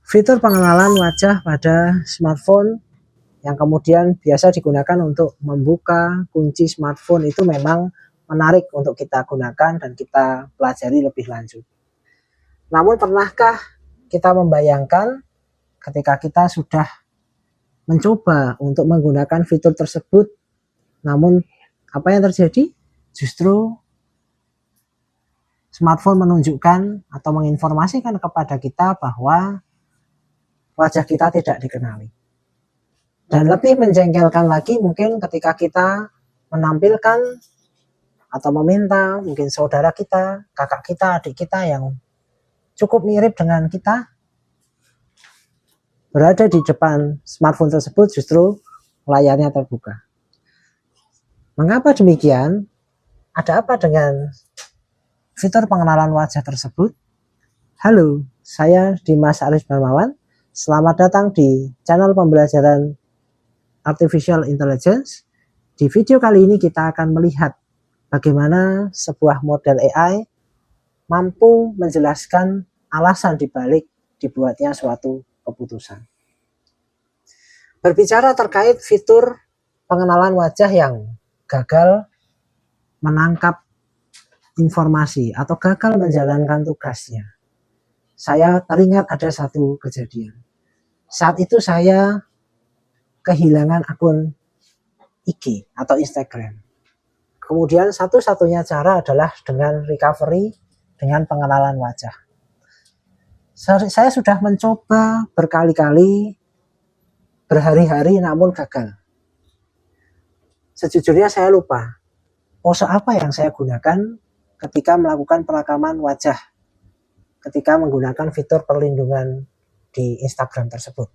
Fitur pengenalan wajah pada smartphone yang kemudian biasa digunakan untuk membuka kunci smartphone itu memang menarik untuk kita gunakan dan kita pelajari lebih lanjut. Namun pernahkah kita membayangkan ketika kita sudah mencoba untuk menggunakan fitur tersebut, namun apa yang terjadi? Justru smartphone menunjukkan atau menginformasikan kepada kita bahwa wajah kita tidak dikenali. Dan lebih menjengkelkan lagi mungkin ketika kita menampilkan atau meminta mungkin saudara kita, kakak kita, adik kita yang cukup mirip dengan kita berada di depan smartphone tersebut, justru layarnya terbuka. Mengapa demikian? Ada apa dengan fitur pengenalan wajah tersebut? Halo, saya Dimas Aris Darmawan. Selamat datang di channel pembelajaran Artificial Intelligence. Di video kali ini kita akan melihat bagaimana sebuah model AI mampu menjelaskan alasan dibalik dibuatnya suatu keputusan. Berbicara terkait fitur pengenalan wajah yang gagal menangkap informasi atau gagal menjalankan tugasnya, saya teringat ada satu kejadian. Saat itu saya kehilangan akun IG atau Instagram. Kemudian satu-satunya cara adalah dengan recovery dengan pengenalan wajah. Saya sudah mencoba berkali-kali, berhari-hari, namun gagal. Sejujurnya saya lupa pose apa yang saya gunakan ketika melakukan perekaman wajah, ketika menggunakan fitur perlindungan di Instagram tersebut.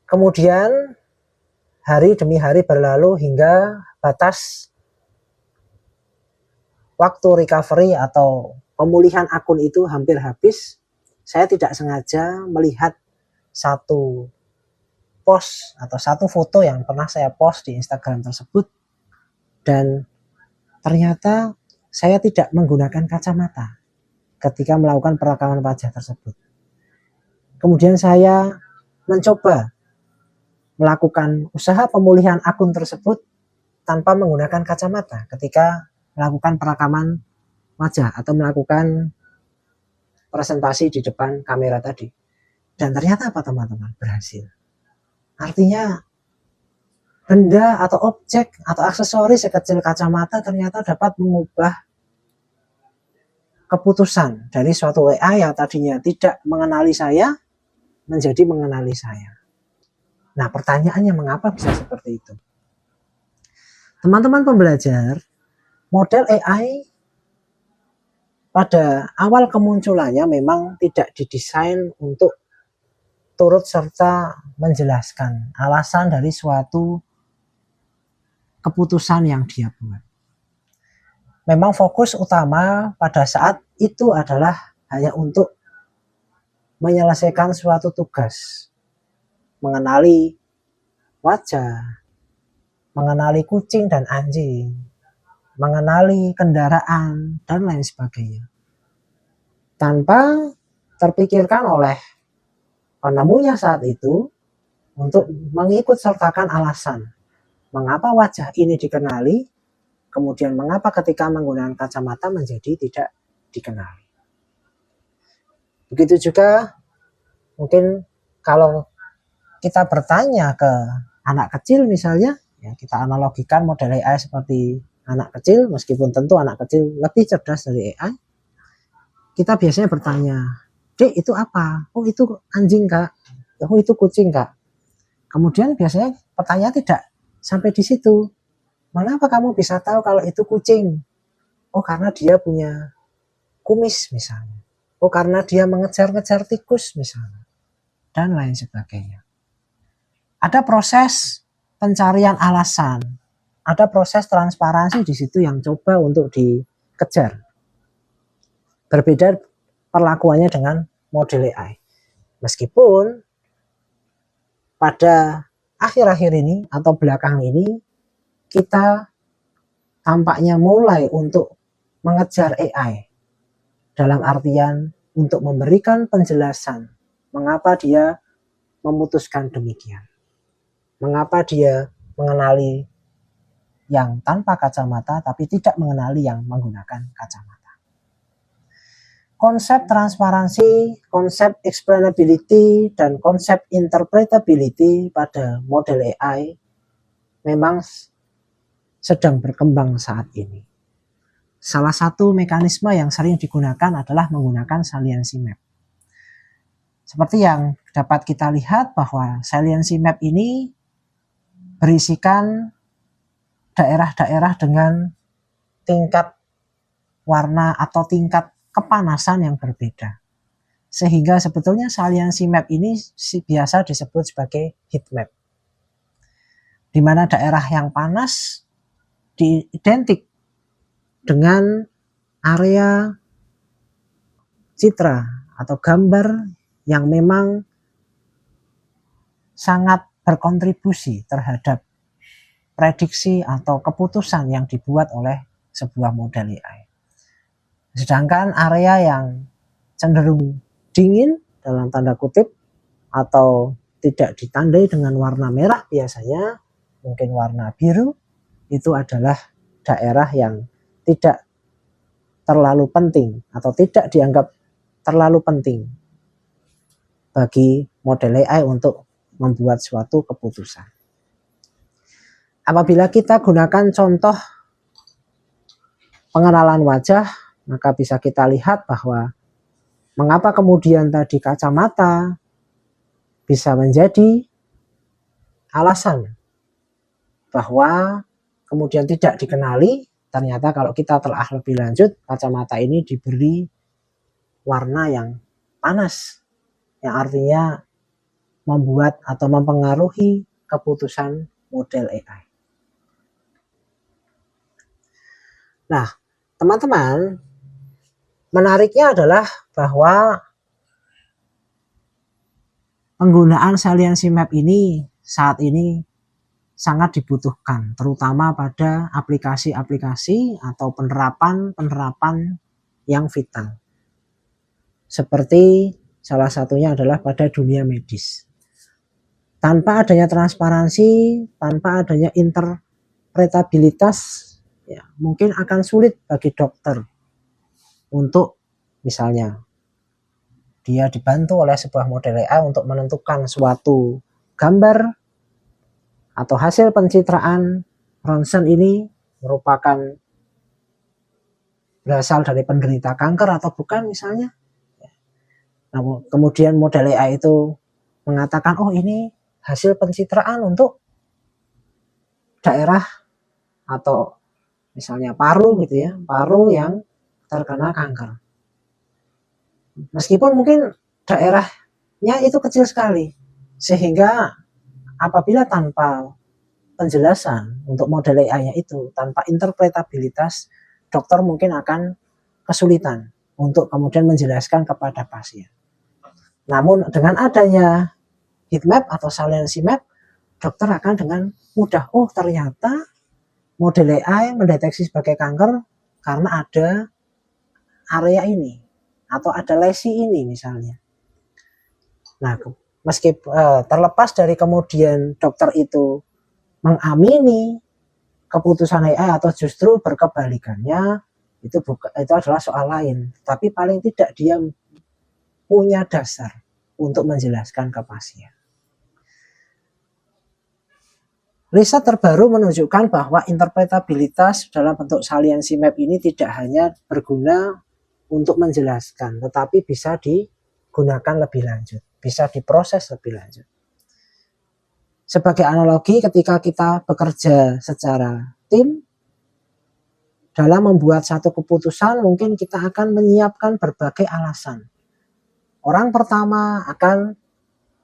Kemudian hari demi hari berlalu hingga batas waktu recovery atau pemulihan akun itu hampir habis. Saya tidak sengaja melihat satu post atau satu foto yang pernah saya post di Instagram tersebut, dan ternyata saya tidak menggunakan kacamata ketika melakukan perekaman wajah tersebut. Kemudian saya mencoba melakukan usaha pemulihan akun tersebut tanpa menggunakan kacamata ketika melakukan perekaman wajah atau melakukan presentasi di depan kamera tadi. Dan ternyata apa teman-teman? Berhasil. Artinya benda atau objek atau aksesoris sekecil kacamata ternyata dapat mengubah keputusan dari suatu AI yang tadinya tidak mengenali saya menjadi mengenali saya. Nah, pertanyaannya mengapa bisa seperti itu? Teman-teman pembelajar, model AI pada awal kemunculannya memang tidak didesain untuk turut serta menjelaskan alasan dari suatu keputusan yang dia buat. Memang fokus utama pada saat itu adalah hanya untuk menyelesaikan suatu tugas, mengenali wajah, mengenali kucing dan anjing, mengenali kendaraan, dan lain sebagainya. Tanpa terpikirkan oleh penemunya saat itu untuk mengikut sertakan alasan mengapa wajah ini dikenali, kemudian mengapa ketika menggunakan kacamata menjadi tidak dikenali. Begitu juga mungkin kalau kita bertanya ke anak kecil misalnya, ya kita analogikan model AI seperti anak kecil, meskipun tentu anak kecil lebih cerdas dari AI. Kita biasanya bertanya, "Dek, itu apa?" "Oh, itu anjing, Kak." "Oh, itu kucing, Kak." Kemudian biasanya pertanyaan tidak sampai di situ. "Mengapa kamu bisa tahu kalau itu kucing?" "Oh, karena dia punya kumis misalnya." "Oh, karena dia mengejar-ngejar tikus misalnya." Dan lain sebagainya. Ada proses pencarian alasan, ada proses transparansi di situ yang coba untuk dikejar. Berbeda perlakuannya dengan model AI. Meskipun pada akhir-akhir ini atau belakang ini kita tampaknya mulai untuk mengejar AI dalam artian untuk memberikan penjelasan Mengapa dia memutuskan demikian? Mengapa dia mengenali yang tanpa kacamata tapi tidak mengenali yang menggunakan kacamata? Konsep transparansi, konsep explainability, dan konsep interpretability pada model AI memang sedang berkembang saat ini. Salah satu mekanisme yang sering digunakan adalah menggunakan saliency map. Seperti yang dapat kita lihat bahwa saliency map ini berisikan daerah-daerah dengan tingkat warna atau tingkat kepanasan yang berbeda. Sehingga sebetulnya saliency map ini biasa disebut sebagai heat map. Di mana daerah yang panas identik dengan area citra atau gambar yang memang sangat berkontribusi terhadap prediksi atau keputusan yang dibuat oleh sebuah model AI. Sedangkan area yang cenderung dingin dalam tanda kutip atau tidak ditandai dengan warna merah biasanya, mungkin warna biru, itu adalah daerah yang tidak terlalu penting atau tidak dianggap terlalu penting bagi model AI untuk membuat suatu keputusan. Apabila kita gunakan contoh pengenalan wajah, maka bisa kita lihat bahwa mengapa kemudian tadi kacamata bisa menjadi alasan bahwa kemudian tidak dikenali. Ternyata kalau kita telah lebih lanjut, kacamata ini diberi warna yang panas, yang artinya membuat atau mempengaruhi keputusan model AI. Nah, teman-teman, menariknya adalah bahwa penggunaan saliency map ini saat ini sangat dibutuhkan, terutama pada aplikasi-aplikasi atau penerapan yang vital. Seperti salah satunya adalah pada dunia medis. Tanpa adanya transparansi, tanpa adanya interpretabilitas, ya, mungkin akan sulit bagi dokter untuk misalnya dia dibantu oleh sebuah model AI untuk menentukan suatu gambar atau hasil pencitraan ronsen ini merupakan berasal dari penderita kanker atau bukan misalnya. Nah, kemudian model AI itu mengatakan, oh ini hasil pencitraan untuk daerah atau misalnya paru gitu ya, paru yang terkena kanker. Meskipun mungkin daerahnya itu kecil sekali, sehingga apabila tanpa penjelasan untuk model AI-nya itu, tanpa interpretabilitas, dokter mungkin akan kesulitan untuk kemudian menjelaskan kepada pasien. Namun dengan adanya heat map atau saliency map, dokter akan dengan mudah, oh ternyata model AI mendeteksi sebagai kanker karena ada area ini atau ada lesi ini misalnya. Nah, meskipun terlepas dari kemudian dokter itu mengamini keputusan AI atau justru berkebalikannya, itu adalah soal lain. Tapi paling tidak dia punya dasar untuk menjelaskan ke pasien. Riset terbaru menunjukkan bahwa interpretabilitas dalam bentuk saliency map ini tidak hanya berguna untuk menjelaskan, tetapi bisa digunakan lebih lanjut, bisa diproses lebih lanjut. Sebagai analogi, ketika kita bekerja secara tim, dalam membuat satu keputusan, mungkin kita akan menyiapkan berbagai alasan. Orang pertama akan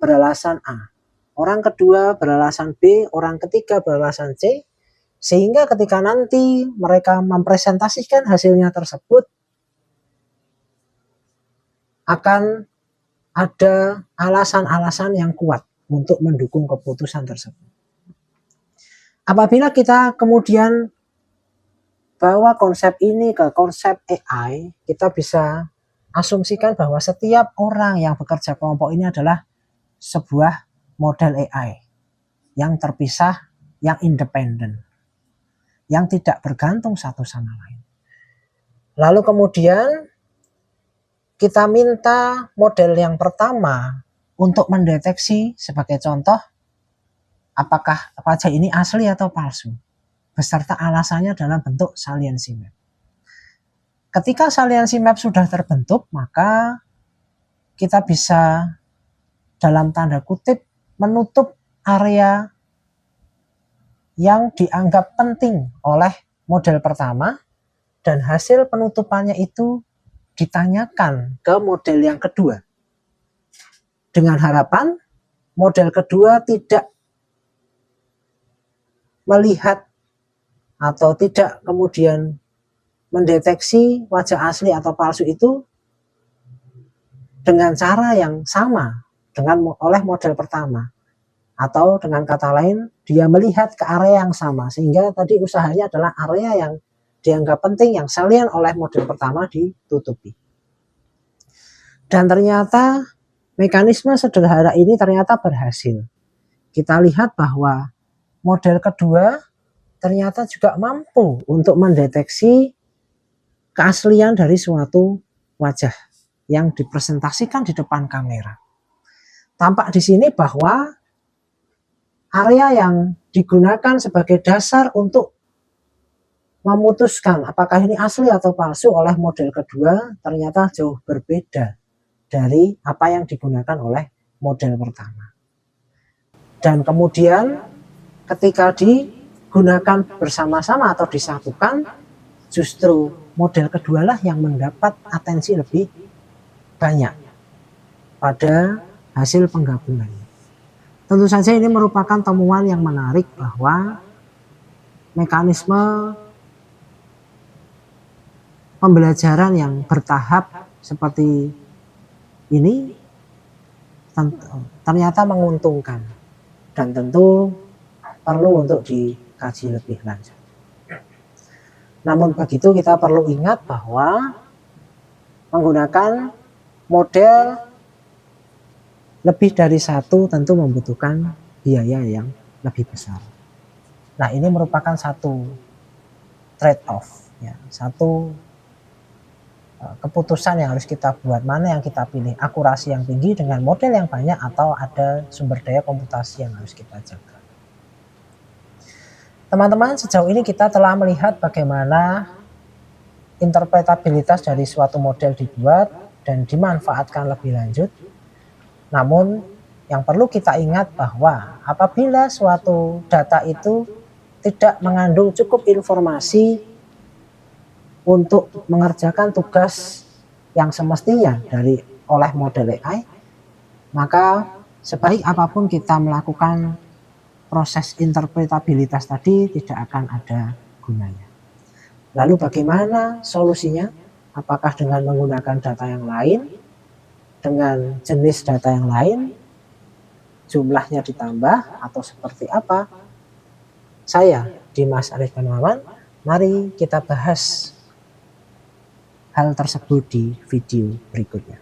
beralasan A, orang kedua beralasan B, orang ketiga beralasan C, sehingga ketika nanti mereka mempresentasikan hasilnya tersebut, akan ada alasan-alasan yang kuat untuk mendukung keputusan tersebut. Apabila kita kemudian bawa konsep ini ke konsep AI, kita bisa asumsikan bahwa setiap orang yang bekerja kelompok ini adalah sebuah model AI yang terpisah, yang independen, yang tidak bergantung satu sama lain. Lalu kemudian kita minta model yang pertama untuk mendeteksi sebagai contoh apakah wajah ini asli atau palsu, beserta alasannya dalam bentuk saliency map. Ketika saliency map sudah terbentuk, maka kita bisa dalam tanda kutip menutup area yang dianggap penting oleh model pertama, dan hasil penutupannya itu ditanyakan ke model yang kedua, dengan harapan model kedua tidak melihat atau tidak kemudian mendeteksi wajah asli atau palsu itu dengan cara yang sama dengan oleh model pertama, atau dengan kata lain dia melihat ke area yang sama, sehingga tadi usahanya adalah area yang dianggap penting yang salient oleh model pertama ditutupi. Dan ternyata mekanisme sederhana ini ternyata berhasil. Kita lihat bahwa model kedua ternyata juga mampu untuk mendeteksi keaslian dari suatu wajah yang dipresentasikan di depan kamera. Tampak di sini bahwa area yang digunakan sebagai dasar untuk memutuskan apakah ini asli atau palsu oleh model kedua ternyata jauh berbeda dari apa yang digunakan oleh model pertama. Dan kemudian ketika digunakan bersama-sama atau disatukan, justru model kedua lah yang mendapat atensi lebih banyak pada hasil penggabungan. Tentu saja ini merupakan temuan yang menarik bahwa mekanisme pembelajaran yang bertahap seperti ini ternyata menguntungkan dan tentu perlu untuk dikaji lebih lanjut. Namun begitu kita perlu ingat bahwa menggunakan model lebih dari satu tentu membutuhkan biaya yang lebih besar. Nah, ini merupakan satu trade-off, ya, satu keputusan yang harus kita buat, mana yang kita pilih, akurasi yang tinggi dengan model yang banyak atau ada sumber daya komputasi yang harus kita jaga. Teman-teman, sejauh ini kita telah melihat bagaimana interpretabilitas dari suatu model dibuat dan dimanfaatkan lebih lanjut. Namun yang perlu kita ingat bahwa apabila suatu data itu tidak mengandung cukup informasi untuk mengerjakan tugas yang semestinya oleh model AI, maka sebaik apapun kita melakukan proses interpretabilitas tadi tidak akan ada gunanya. Lalu bagaimana solusinya? Apakah dengan menggunakan data yang lain, dengan jenis data yang lain, jumlahnya ditambah, atau seperti apa? Saya, Dimas Arif Mawan, mari kita bahas hal tersebut di video berikutnya.